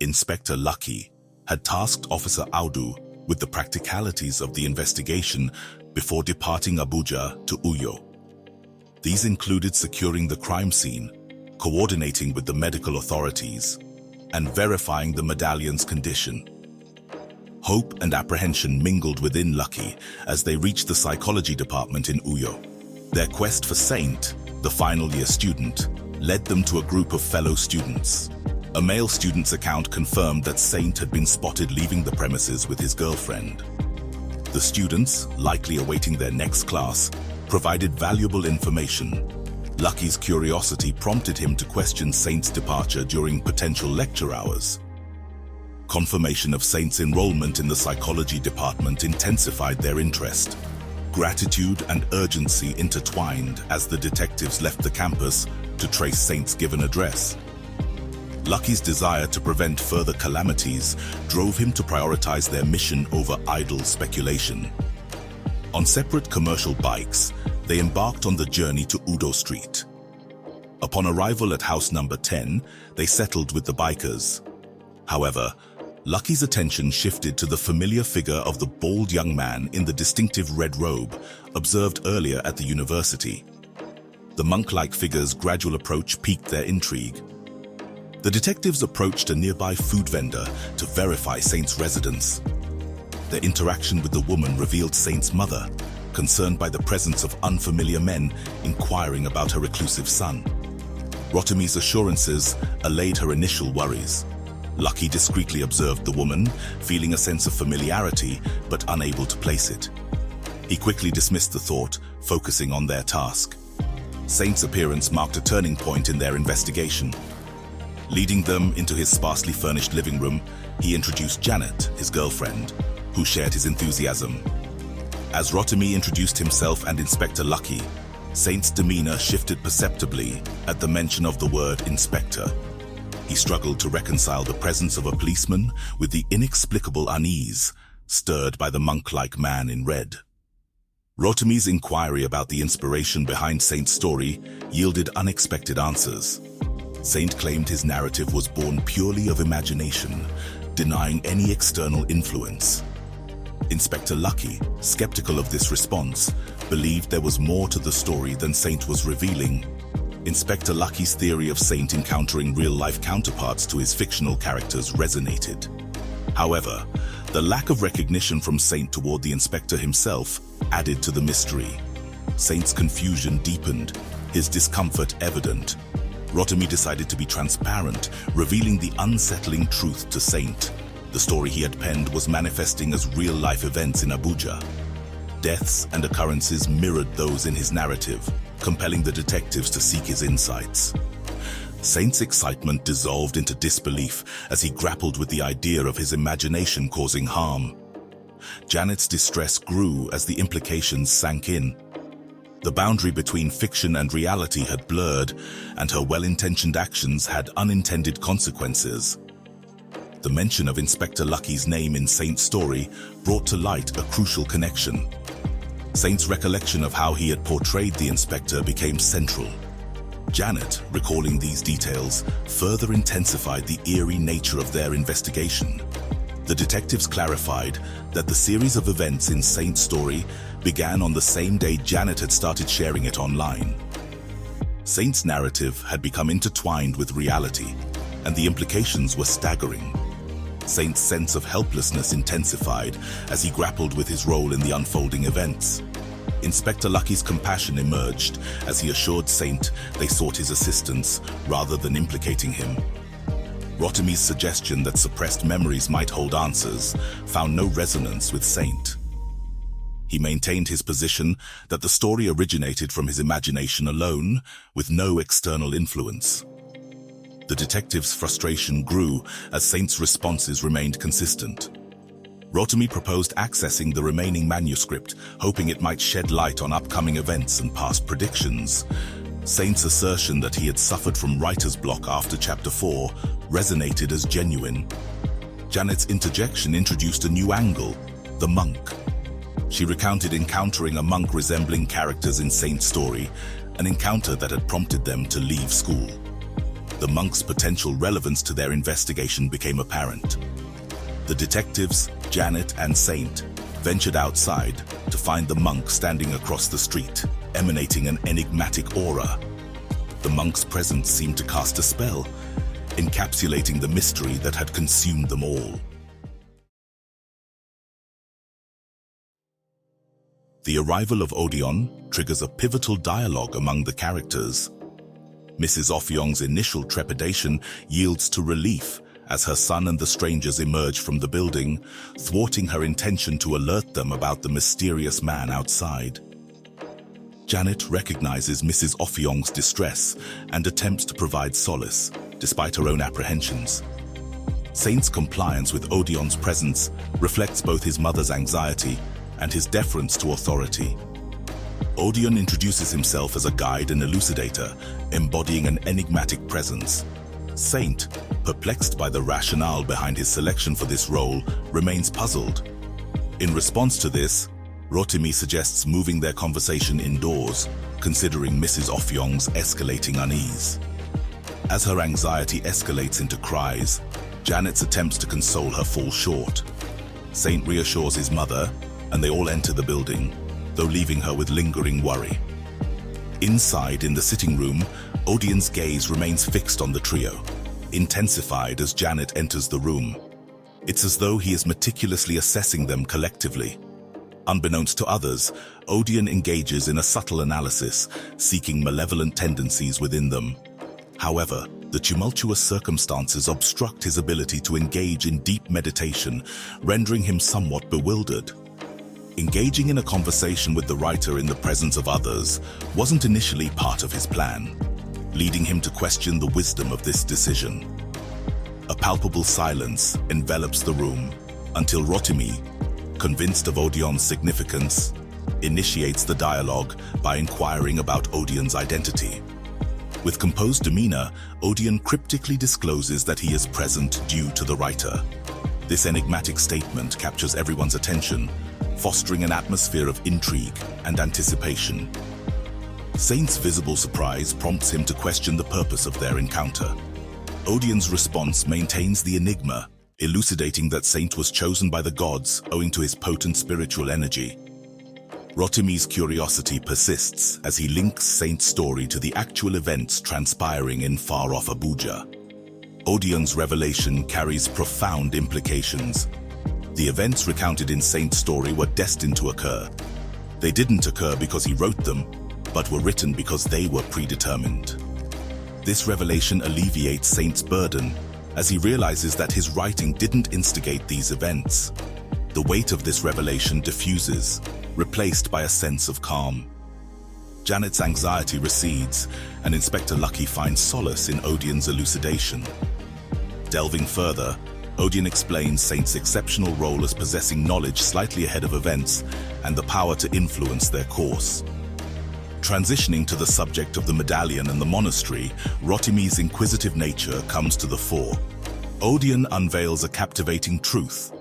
Inspector Lucky had tasked Officer Audu with the practicalities of the investigation before departing Abuja to Uyo. These included securing the crime scene, coordinating with the medical authorities, and verifying the medallion's condition. Hope and apprehension mingled within Lucky as they reached the psychology department in Uyo. Their quest for Saint, the final year student, led them to a group of fellow students. A male student's account confirmed that Saint had been spotted leaving the premises with his girlfriend. The students, likely awaiting their next class, provided valuable information. Lucky's curiosity prompted him to question Saint's departure during potential lecture hours. Confirmation of Saint's enrollment in the psychology department intensified their interest. Gratitude and urgency intertwined as the detectives left the campus to trace Saint's given address. Lucky's desire to prevent further calamities drove him to prioritize their mission over idle speculation. On separate commercial bikes, they embarked on the journey to Udo Street. Upon arrival at house number 10, they settled with the bikers. However, Lucky's attention shifted to the familiar figure of the bald young man in the distinctive red robe observed earlier at the university. The monk-like figure's gradual approach piqued their intrigue. The detectives approached a nearby food vendor to verify Saint's residence. Their interaction with the woman revealed Saint's mother, concerned by the presence of unfamiliar men inquiring about her reclusive son. Rotimi's assurances allayed her initial worries. Lucky discreetly observed the woman, feeling a sense of familiarity but unable to place it. He quickly dismissed the thought, focusing on their task. Saint's appearance marked a turning point in their investigation. Leading them into his sparsely furnished living room, he introduced Janet, his girlfriend, who shared his enthusiasm. As Rotimi introduced himself and Inspector Lucky, Saint's demeanor shifted perceptibly at the mention of the word inspector. He struggled to reconcile the presence of a policeman with the inexplicable unease stirred by the monk-like man in red. Rotimi's inquiry about the inspiration behind Saint's story yielded unexpected answers. Saint claimed his narrative was born purely of imagination, denying any external influence. Inspector Lucky, skeptical of this response, believed there was more to the story than Saint was revealing. Inspector Lucky's theory of Saint encountering real-life counterparts to his fictional characters resonated. However, the lack of recognition from Saint toward the inspector himself added to the mystery. Saint's confusion deepened, his discomfort evident. Rotimi decided to be transparent, revealing the unsettling truth to Saint. The story he had penned was manifesting as real-life events in Abuja. Deaths and occurrences mirrored those in his narrative, compelling the detectives to seek his insights. Saint's excitement dissolved into disbelief as he grappled with the idea of his imagination causing harm. Janet's distress grew as the implications sank in. The boundary between fiction and reality had blurred, and her well-intentioned actions had unintended consequences. The mention of Inspector Lucky's name in Saint's story brought to light a crucial connection. Saint's recollection of how he had portrayed the inspector became central. Janet, recalling these details, further intensified the eerie nature of their investigation. The detectives clarified that the series of events in Saint's story began on the same day Janet had started sharing it online. Saint's narrative had become intertwined with reality, and the implications were staggering. Saint's sense of helplessness intensified as he grappled with his role in the unfolding events. Inspector Lucky's compassion emerged as he assured Saint they sought his assistance rather than implicating him. Rotimi's suggestion that suppressed memories might hold answers found no resonance with Saint. He maintained his position that the story originated from his imagination alone, with no external influence. The detective's frustration grew as Saint's responses remained consistent. Rotimi proposed accessing the remaining manuscript, hoping it might shed light on upcoming events and past predictions. Saint's assertion that he had suffered from writer's block after Chapter 4 resonated as genuine. Janet's interjection introduced a new angle, the monk. She recounted encountering a monk resembling characters in Saint's story, an encounter that had prompted them to leave school. the monk's potential relevance to their investigation became apparent. The detectives, Janet and Saint, ventured outside to find the monk standing across the street, emanating an enigmatic aura. The monk's presence seemed to cast a spell, encapsulating the mystery that had consumed them all. The arrival of Odion triggers a pivotal dialogue among the characters. Mrs. Offyong's initial trepidation yields to relief as her son and the strangers emerge from the building, thwarting her intention to alert them about the mysterious man outside. Janet recognizes Mrs. Offyong's distress and attempts to provide solace, despite her own apprehensions. Saint's compliance with Odion's presence reflects both his mother's anxiety and his deference to authority. Odion introduces himself as a guide and elucidator, embodying an enigmatic presence. Saint, perplexed by the rationale behind his selection for this role, remains puzzled. In response to this, Rotimi suggests moving their conversation indoors, considering Mrs. Offyong's escalating unease. As her anxiety escalates into cries, Janet's attempts to console her fall short. Saint reassures his mother, and they all enter the building, though leaving her with lingering worry. Inside, in the sitting room, Odion's gaze remains fixed on the trio, intensified as Janet enters the room. It's as though he is meticulously assessing them collectively. Unbeknownst to others, Odion engages in a subtle analysis, seeking malevolent tendencies within them. However, the tumultuous circumstances obstruct his ability to engage in deep meditation, rendering him somewhat bewildered. Engaging in a conversation with the writer in the presence of others wasn't initially part of his plan, leading him to question the wisdom of this decision. A palpable silence envelops the room until Rotimi, convinced of Odion's significance, initiates the dialogue by inquiring about Odion's identity. With composed demeanor, Odion cryptically discloses that he is present due to the writer. This enigmatic statement captures everyone's attention, fostering an atmosphere of intrigue and anticipation. Saint's visible surprise prompts him to question the purpose of their encounter. Odion's response maintains the enigma, elucidating that Saint was chosen by the gods owing to his potent spiritual energy. Rotimi's curiosity persists as he links Saint's story to the actual events transpiring in far-off Abuja. Odion's revelation carries profound implications. The events recounted in Saint's story were destined to occur. They didn't occur because he wrote them, but were written because they were predetermined. This revelation alleviates Saint's burden, as he realizes that his writing didn't instigate these events. The weight of this revelation diffuses, replaced by a sense of calm. Janet's anxiety recedes, and Inspector Lucky finds solace in Odion's elucidation. Delving further, Odion explains Saint's exceptional role as possessing knowledge slightly ahead of events and the power to influence their course. Transitioning to the subject of the medallion and the monastery, Rotimi's inquisitive nature comes to the fore. Odion unveils a captivating truth.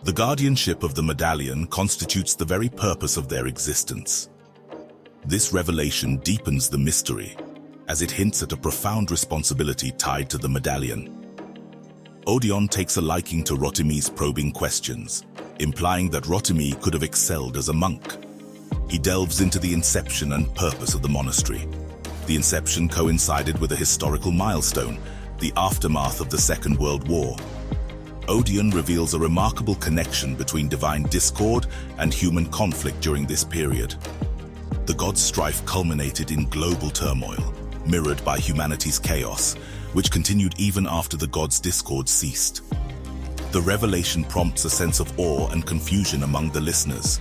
The guardianship of the medallion constitutes the very purpose of their existence. This revelation deepens the mystery, as it hints at a profound responsibility tied to the medallion. Odion takes a liking to Rotimi's probing questions, implying that Rotimi could have excelled as a monk. He delves into the inception and purpose of the monastery. The inception coincided with a historical milestone, the aftermath of the Second World War. Odion reveals a remarkable connection between divine discord and human conflict during this period. The gods' strife culminated in global turmoil, mirrored by humanity's chaos, which continued even after the gods' discord ceased. The revelation prompts a sense of awe and confusion among the listeners.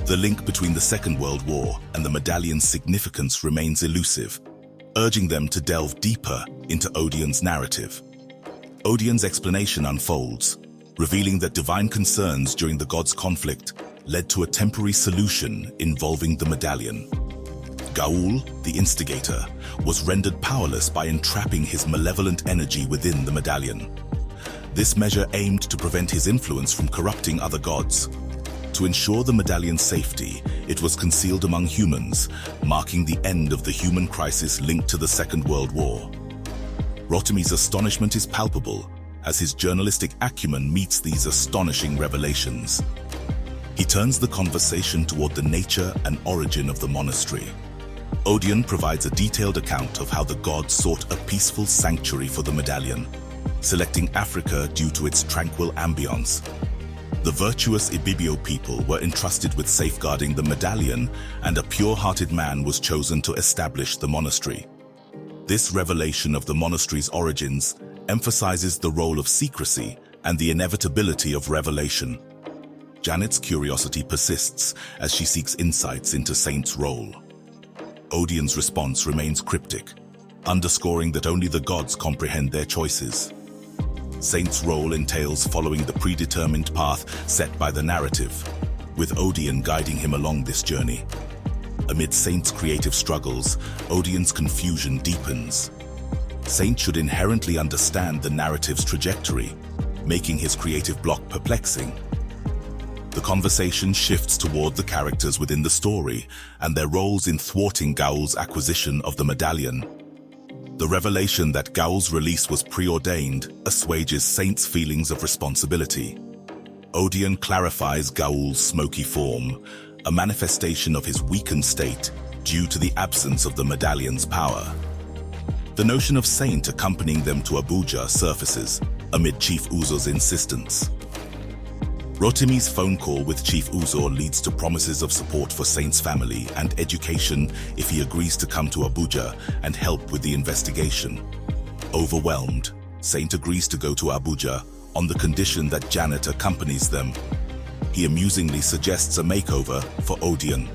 The link between the Second World War and the medallion's significance remains elusive, urging them to delve deeper into Odion's narrative. Odion's explanation unfolds, revealing that divine concerns during the gods' conflict led to a temporary solution involving the medallion. Gaul, the instigator, was rendered powerless by entrapping his malevolent energy within the medallion. This measure aimed to prevent his influence from corrupting other gods. To ensure the medallion's safety, it was concealed among humans, marking the end of the human crisis linked to the Second World War. Rotimi's astonishment is palpable as his journalistic acumen meets these astonishing revelations. He turns the conversation toward the nature and origin of the monastery. Odion provides a detailed account of how the gods sought a peaceful sanctuary for the medallion, selecting Africa due to its tranquil ambience. The virtuous Ibibio people were entrusted with safeguarding the medallion, and a pure-hearted man was chosen to establish the monastery. This revelation of the monastery's origins emphasizes the role of secrecy and the inevitability of revelation. Janet's curiosity persists as she seeks insights into Saint's role. Odion's response remains cryptic, underscoring that only the gods comprehend their choices. Saint's role entails following the predetermined path set by the narrative, with Odion guiding him along this journey. Amid Saint's creative struggles, Odion's confusion deepens. Saint should inherently understand the narrative's trajectory, making his creative block perplexing. The conversation shifts toward the characters within the story and their roles in thwarting Gaul's acquisition of the medallion. The revelation that Gaul's release was preordained assuages Saint's feelings of responsibility. Odion clarifies Gaul's smoky form, a manifestation of his weakened state due to the absence of the medallion's power. The notion of Saint accompanying them to Abuja surfaces amid Chief Uzo's insistence. Rotimi's phone call with Chief Uzo leads to promises of support for Saint's family and education if he agrees to come to Abuja and help with the investigation. Overwhelmed, Saint agrees to go to Abuja on the condition that Janet accompanies them. He amusingly suggests a makeover for Odion,